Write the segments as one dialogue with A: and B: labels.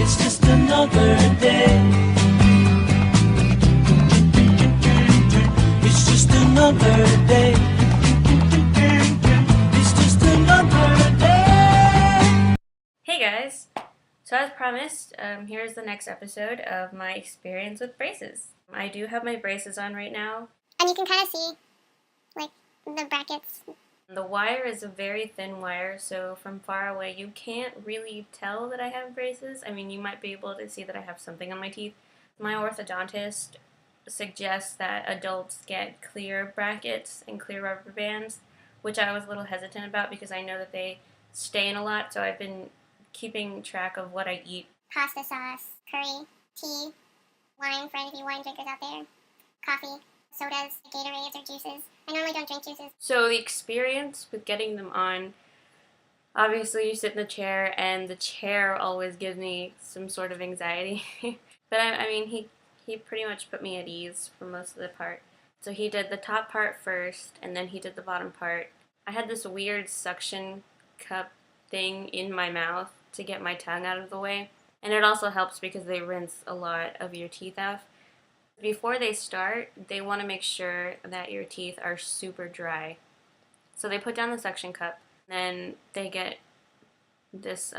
A: It's just another day. It's just another day. It's just another day.
B: Hey guys! So as promised, here's the next episode of my experience with braces. I do have my braces on right now.
C: And you can kind of see, like, the brackets.
B: The wire is a very thin wire, so from far away you can't really tell that I have braces. I mean, you might be able to see that I have something on my teeth. My orthodontist suggests that adults get clear brackets and clear rubber bands, which I was a little hesitant about because I know that they stain a lot, so I've been keeping track of what I eat.
C: Pasta sauce, curry, tea, wine for any of you wine drinkers out there, coffee, sodas, Gatorades, or juices. I normally don't drink juices.
B: So the experience with getting them on, obviously you sit in the chair, and the chair always gives me some sort of anxiety. But I mean, he pretty much put me at ease for most of the part. So he did the top part first, and then he did the bottom part. I had this weird suction cup thing in my mouth to get my tongue out of the way. And it also helps because they rinse a lot of your teeth out. Before they start, they want to make sure that your teeth are super dry. So they put down the suction cup, then they get this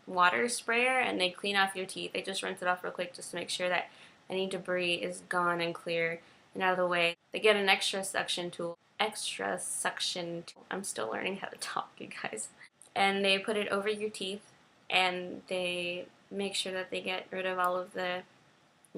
B: water sprayer and they clean off your teeth. They just rinse it off real quick just to make sure that any debris is gone and clear and out of the way. They get an extra suction tool. I'm still learning how to talk, you guys. And they put it over your teeth and they make sure that they get rid of all of the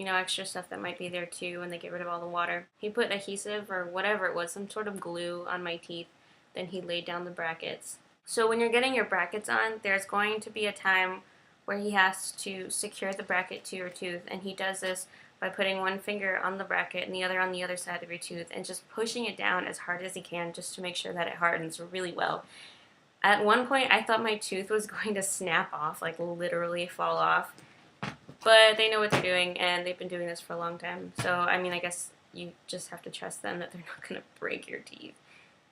B: extra stuff that might be there too, and they get rid of all the water. He put adhesive or whatever it was, some sort of glue on my teeth, then he laid down the brackets. So when you're getting your brackets on, there's going to be a time where he has to secure the bracket to your tooth, and he does this by putting one finger on the bracket and the other on the other side of your tooth and just pushing it down as hard as he can just to make sure that it hardens really well. At one point, I thought my tooth was going to snap off, like literally fall off. But they know what they're doing, and they've been doing this for a long time. So, I mean, I guess you just have to trust them that they're not going to break your teeth.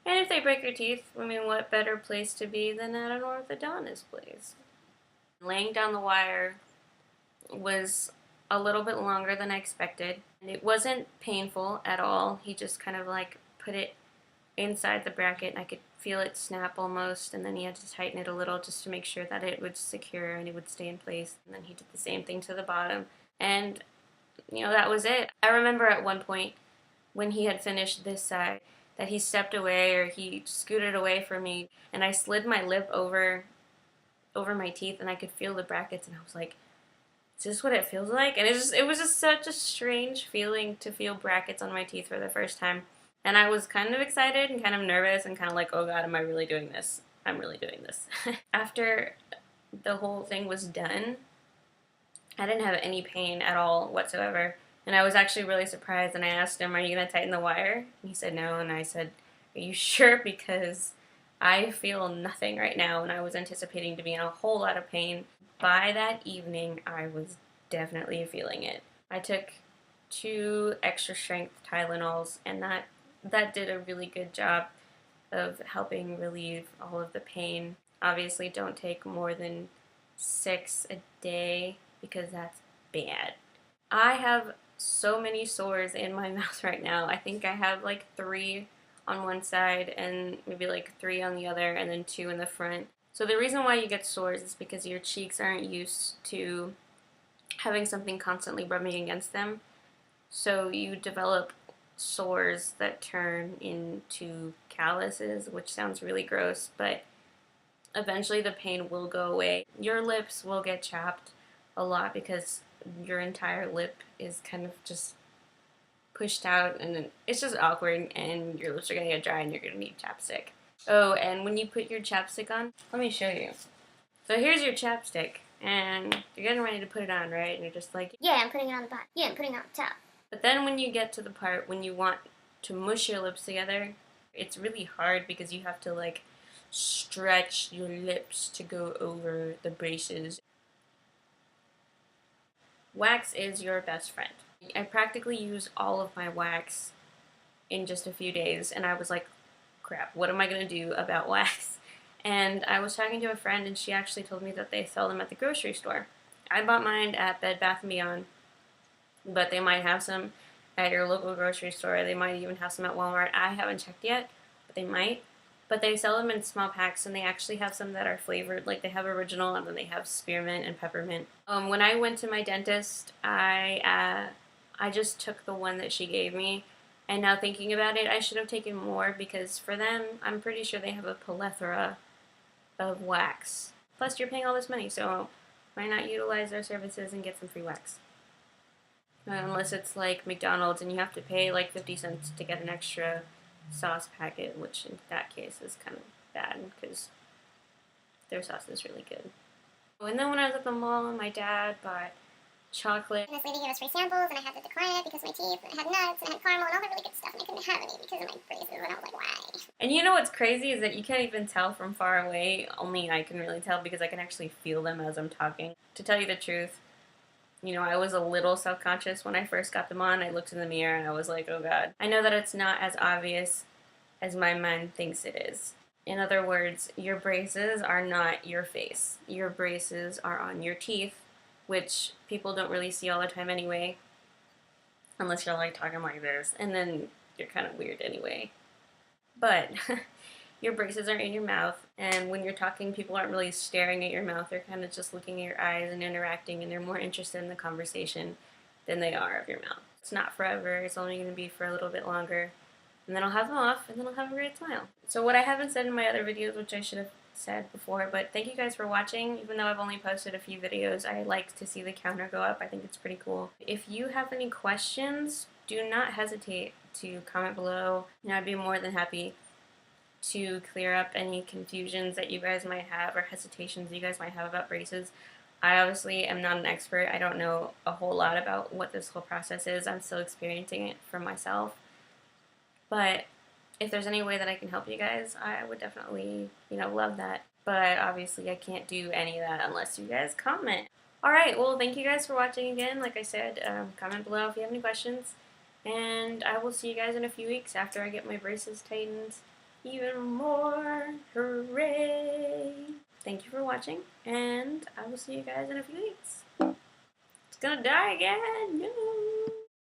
B: And if they break your teeth, I mean, what better place to be than at an orthodontist place? Laying down the wire was a little bit longer than I expected. It wasn't painful at all. He just kind of like put it inside the bracket, and I could feel it snap almost, and then he had to tighten it a little just to make sure that it would secure and it would stay in place. And then he did the same thing to the bottom, and that was it. I remember at one point when he had finished this side that he stepped away, or he scooted away from me, and I slid my lip over my teeth, and I could feel the brackets, and I was like, is this what it feels like? And it was just such a strange feeling to feel brackets on my teeth for the first time. And I was kind of excited and kind of nervous and kind of like, oh God, am I really doing this? I'm really doing this. After the whole thing was done, I didn't have any pain at all whatsoever. And I was actually really surprised, and I asked him, are you going to tighten the wire? And he said no, and I said, are you sure? Because I feel nothing right now, and I was anticipating to be in a whole lot of pain. By that evening, I was definitely feeling it. I took 2 extra strength Tylenols, and that did a really good job of helping relieve all of the pain. Obviously, don't take more than 6 a day because that's bad. I have so many sores in my mouth right now. I think I have like 3 on one side and maybe like 3 on the other, and then 2 in the front. So the reason why you get sores is because your cheeks aren't used to having something constantly rubbing against them. So you develop sores that turn into calluses, which sounds really gross, but eventually the pain will go away. Your lips will get chapped a lot because your entire lip is kind of just pushed out, and it's just awkward, and your lips are going to get dry, and you're going to need chapstick. Oh, and when you put your chapstick on, let me show you. So here's your chapstick, and you're getting ready to put it on, right? And you're just like,
C: Yeah, I'm putting it on the bottom. Yeah, I'm putting it on the top.
B: But then when you get to the part when you want to mush your lips together, it's really hard because you have to like stretch your lips to go over the braces. Wax is your best friend. I practically used all of my wax in just a few days, and I was like, crap, what am I going to do about wax? And I was talking to a friend, and she actually told me that they sell them at the grocery store. I bought mine at Bed Bath & Beyond, but they might have some at your local grocery store. They might even have some at Walmart. I haven't checked yet, but they might. But they sell them in small packs, and they actually have some that are flavored. Like they have original, and then they have spearmint and peppermint. When I went to my dentist, I just took the one that she gave me. And now thinking about it, I should have taken more because for them, I'm pretty sure they have a plethora of wax. Plus, you're paying all this money, so why not utilize their services and get some free wax? Unless it's like McDonald's and you have to pay like 50 cents to get an extra sauce packet, which in that case is kind of bad because their sauce is really good. And then when I was at the mall, my dad bought chocolate.
C: And this lady gave us free samples, and I had to decline it because my teeth had nuts and had caramel and all the really good stuff, and I couldn't have any because of my braces, and I was like, why?
B: And you know what's crazy is that you can't even tell from far away. Only I can really tell because I can actually feel them as I'm talking. To tell you the truth, you know, I was a little self-conscious when I first got them on. I looked in the mirror and I was like, oh God. I know that it's not as obvious as my mind thinks it is. In other words, your braces are not your face. Your braces are on your teeth, which people don't really see all the time anyway, unless you're like talking like this, and then you're kind of weird anyway. But your braces are in your mouth, and when you're talking, people aren't really staring at your mouth. They're kind of just looking at your eyes and interacting, and they're more interested in the conversation than they are of your mouth. It's not forever. It's only going to be for a little bit longer, and then I'll have them off, and then I'll have a great smile. So what I haven't said in my other videos, which I should have said before, but thank you guys for watching. Even though I've only posted a few videos, I like to see the counter go up. I think it's pretty cool. If you have any questions, do not hesitate to comment below, and I'd be more than happy to clear up any confusions that you guys might have or hesitations you guys might have about braces. I obviously am not an expert. I don't know a whole lot about what this whole process is. I'm still experiencing it for myself. But if there's any way that I can help you guys, I would definitely, love that. But obviously I can't do any of that unless you guys comment. Alright, well thank you guys for watching again. Like I said, comment below if you have any questions. And I will see you guys in a few weeks after I get my braces tightened even more. Hooray! Thank you for watching, and I will see you guys in a few weeks. It's gonna die again! No!